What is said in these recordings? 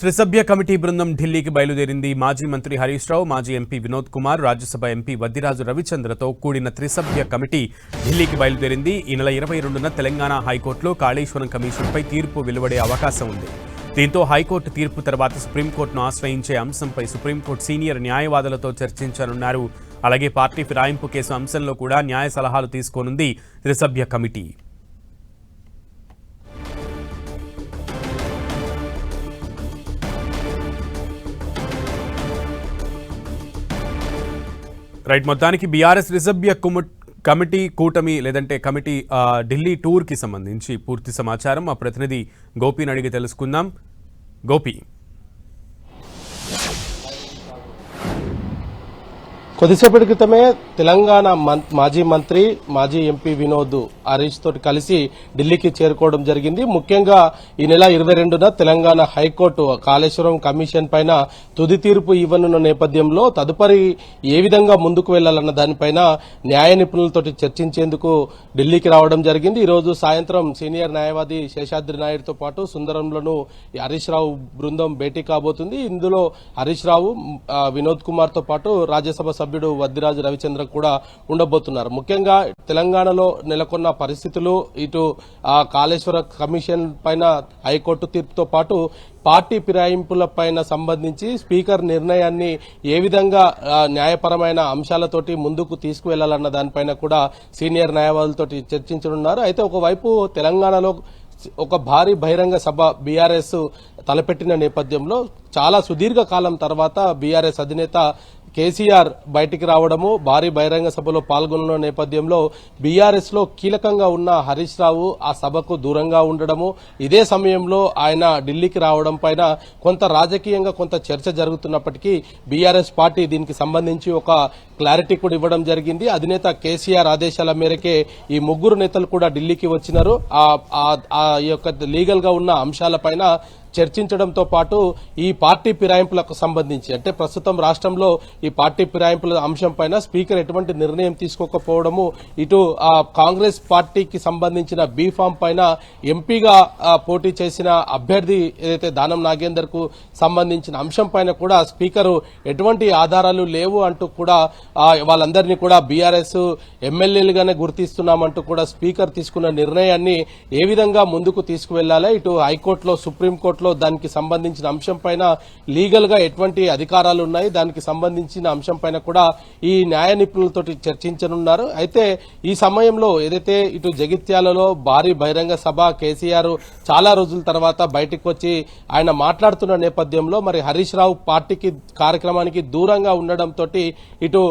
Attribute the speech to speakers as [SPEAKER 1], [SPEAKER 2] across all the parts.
[SPEAKER 1] త్రిసభ్య కమిటీ బృందం ఢిల్లీకి బయలుదేరింది. మాజీ మంత్రి హరీష్ రావు, మాజీ ఎంపీ వినోద్ కుమార్, రాజ్యసభ ఎంపీ వద్దిరాజు రవిచంద్రతో కూడిన త్రిసభ్య కమిటీ ఢిల్లీకి బయలుదేరింది. ఈ నెల 22న తెలంగాణ హైకోర్టులో కాళేశ్వరం కమిషన్పై తీర్పు వెలువడే అవకాశం ఉంది. దీంతో హైకోర్టు తీర్పు తర్వాత సుప్రీంకోర్టును ఆశ్రయించే అంశంపై సుప్రీంకోర్టు సీనియర్ న్యాయవాదులతో చర్చించనున్నారు. అలాగే పార్టీ ఫిరాయింపు కేసు అంశంలో కూడా న్యాయ సలహాలు తీసుకోనుంది త్రిసభ్య కమిటీ. రైట్, మొత్తానికి బీఆర్ఎస్ త్రిసభ్య కమిటీ కూటమి లేదంటే కమిటీ ఢిల్లీ టూర్కి సంబంధించి పూర్తి సమాచారం మా ప్రతినిధి గోపిని అడిగి తెలుసుకుందాం. గోపి,
[SPEAKER 2] కొద్దిసేపటి క్రితమే తెలంగాణ మాజీ మంత్రి, మాజీ ఎంపీ వినోద్ హరీష్ తోటి కలిసి ఢిల్లీకి చేరుకోవడం జరిగింది. ముఖ్యంగా ఈ నెల 22న తెలంగాణ హైకోర్టు కాళేశ్వరం కమిషన్ పైన తుది తీర్పు ఇవ్వనున్న నేపథ్యంలో తదుపరి ఏ విధంగా ముందుకు వెళ్లాలన్న దానిపైన న్యాయ నిపుణులతో చర్చించేందుకు ఢిల్లీకి రావడం జరిగింది. ఈ రోజు సాయంత్రం సీనియర్ న్యాయవాది శేషాద్రి నాయుడుతో పాటు సుందరంలను హరీష్ రావు బృందం భేటీ కాబోతుంది. ఇందులో హరీష్ రావు, వినోద్ కుమార్ తో పాటు రాజ్యసభ సభ్యుడు వద్దిరాజు రవిచంద్ర కూడా ఉండబోతున్నారు. ముఖ్యంగా తెలంగాణలో నెలకొన్న పరిస్థితులు, ఇటు కాళేశ్వర కమిషన్ పైన హైకోర్టు తీర్పుతో పాటు పార్టీ ఫిరాయింపుల పైన సంబంధించి స్పీకర్ నిర్ణయాన్ని ఏ విధంగా న్యాయపరమైన అంశాలతోటి ముందుకు తీసుకువెళ్లాలన్న దానిపైన కూడా సీనియర్ న్యాయవాదులతో చర్చించనున్నారు. అయితే ఒకవైపు తెలంగాణలో ఒక భారీ బహిరంగ సభ బీఆర్ఎస్ తలపెట్టిన నేపథ్యంలో చాలా సుదీర్ఘ కాలం తర్వాత బీఆర్ఎస్ అధినేత కేసీఆర్ బయటికి రావడము, భారీ బహిరంగ సభలో పాల్గొన్న నేపథ్యంలో బీఆర్ఎస్ లో కీలకంగా ఉన్న హరీష్ రావు ఆ సభకు దూరంగా ఉండడము, ఇదే సమయంలో ఆయన ఢిల్లీకి రావడం పైన కొంత రాజకీయంగా కొంత చర్చ జరుగుతున్నప్పటికీ బీఆర్ఎస్ పార్టీ దీనికి సంబంధించి ఒక క్లారిటీ కూడా ఇవ్వడం జరిగింది. అధినేత కేసీఆర్ ఆదేశాల మేరకే ఈ ముగ్గురు నేతలు కూడా ఢిల్లీకి వచ్చినారు. ఆ యొక్క లీగల్ గా ఉన్న అంశాలపైన చర్చించడంతో పాటు ఈ పార్టీ ఫిరాయింపులకు సంబంధించి, అంటే ప్రస్తుతం రాష్ట్రంలో ఈ పార్టీ ఫిరాయింపుల అంశం పైన స్పీకర్ ఎటువంటి నిర్ణయం తీసుకోకపోవడము, ఇటు కాంగ్రెస్ పార్టీకి సంబంధించిన బీఫామ్ పైన ఎంపీగా పోటీ చేసిన అభ్యర్థి ఏదైతే దానం నాగేందర్ కు సంబంధించిన అంశం పైన కూడా స్పీకర్ ఎటువంటి ఆధారాలు లేవు అంటూ కూడా వాళ్ళందరినీ కూడా బీఆర్ఎస్ ఎమ్మెల్యేలుగానే గుర్తిస్తున్నామంటూ కూడా స్పీకర్ తీసుకున్న నిర్ణయాన్ని ఏ విధంగా ముందుకు తీసుకువెళ్లాలి, ఇటు హైకోర్టులో, సుప్రీంకోర్టులో దానికి సంబంధించిన అంశం పైన లీగల్ గా ఎటువంటి అధికారాలు ఉన్నాయి, దానికి సంబంధించిన అంశం పైన కూడా ఈ న్యాయ నిపుణులతో చర్చించనున్నారు. అయితే ఈ సమయంలో ఏదైతే ఇటు జగిత్యాలలో భారీ బహిరంగ సభ, కేసీఆర్ చాలా రోజుల తర్వాత బయటకు వచ్చి ఆయన మాట్లాడుతున్న నేపథ్యంలో మరి హరీష్ రావు పార్టీకి కార్యక్రమానికి దూరంగా ఉండడంతో ఇటు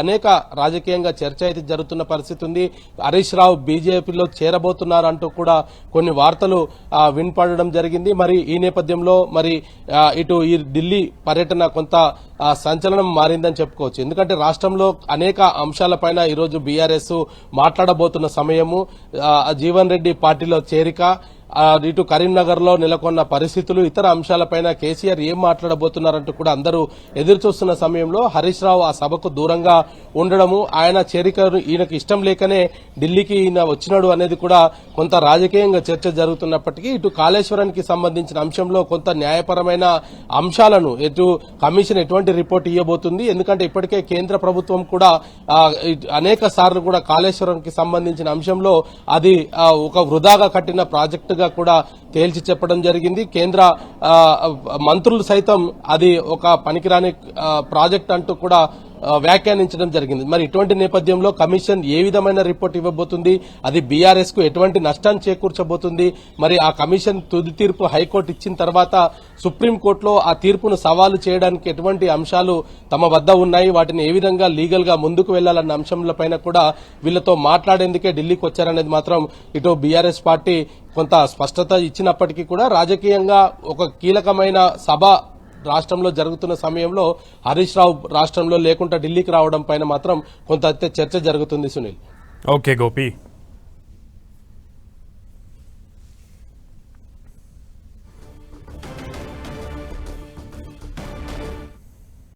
[SPEAKER 2] అనేక రాజకీయంగా చర్చ అయితే జరుగుతున్న పరిస్థితి ఉంది. హరీష్ రావు బీజేపీలో చేరబోతున్నారంటూ కూడా కొన్ని వార్తలు వినపడడం జరిగింది. మరి ఈ నేపథ్యంలో మరి ఇటు ఈ ఢిల్లీ పర్యటన కొంత సంచలనం మారిందని చెప్పుకోవచ్చు. ఎందుకంటే రాష్ట్రంలో అనేక అంశాలపైన ఈరోజు బీఆర్ఎస్ మాట్లాడబోతున్న సమయము, జీవన్ రెడ్డి పార్టీలో చేరిక, ఇటు కరీంనగర్ లో నెలకొన్న పరిస్థితులు, ఇతర అంశాలపైన కేసీఆర్ ఏం మాట్లాడబోతున్నారంటూ కూడా అందరూ ఎదురు చూస్తున్న సమయంలో హరీష్ రావు ఆ సభకు దూరంగా ఉండడము, ఆయన చేరిక ఈయనకు ఇష్టం లేకనే ఢిల్లీకి ఈయన వచ్చినాడు అనేది కూడా కొంత రాజకీయంగా చర్చ జరుగుతున్నప్పటికీ ఇటు కాళేశ్వరానికి సంబంధించిన అంశంలో కొంత న్యాయపరమైన అంశాలను ఇటు కమిషన్ ఎటువంటి రిపోర్ట్ ఇవ్వబోతుంది. ఎందుకంటే ఇప్పటికే కేంద్ర ప్రభుత్వం కూడా అనేక సార్లు కూడా కాళేశ్వరంకి సంబంధించిన అంశంలో అది ఒక వృధాగా కట్టిన ప్రాజెక్టుగా కూడా తేల్చి చెప్పడం జరిగింది. కేంద్ర మంత్రులు సైతం అది ఒక పనికిరాని ప్రాజెక్ట్ అంటూ కూడా వ్యాఖ్యానించడం జరిగింది. మరి ఇటువంటి నేపథ్యంలో కమిషన్ ఏ విధమైన రిపోర్ట్ ఇవ్వబోతుంది, అది బీఆర్ఎస్ కు ఎటువంటి నష్టాన్ని చేకూర్చబోతుంది, మరి ఆ కమిషన్ తుది తీర్పు హైకోర్టు ఇచ్చిన తర్వాత సుప్రీంకోర్టులో ఆ తీర్పును సవాలు చేయడానికి ఎటువంటి అంశాలు తమ వద్ద ఉన్నాయి, వాటిని ఏ విధంగా లీగల్ గా ముందుకు వెళ్లాలన్న అంశంలపైన కూడా వీళ్లతో మాట్లాడేందుకే ఢిల్లీకి వచ్చారనేది మాత్రం ఇటు బీఆర్ఎస్ పార్టీ కొంత స్పష్టత ఇచ్చినప్పటికీ కూడా రాజకీయంగా ఒక కీలకమైన సభ రాష్ట్రంలో జరుగుతున్న సమయంలో హరీష్ రావు రాష్ట్రంలో లేకుండా ఢిల్లీకి రావడం పైన మాత్రం కొంత చర్చ జరుగుతుంది. సునీల్.
[SPEAKER 1] ఓకే గోపి.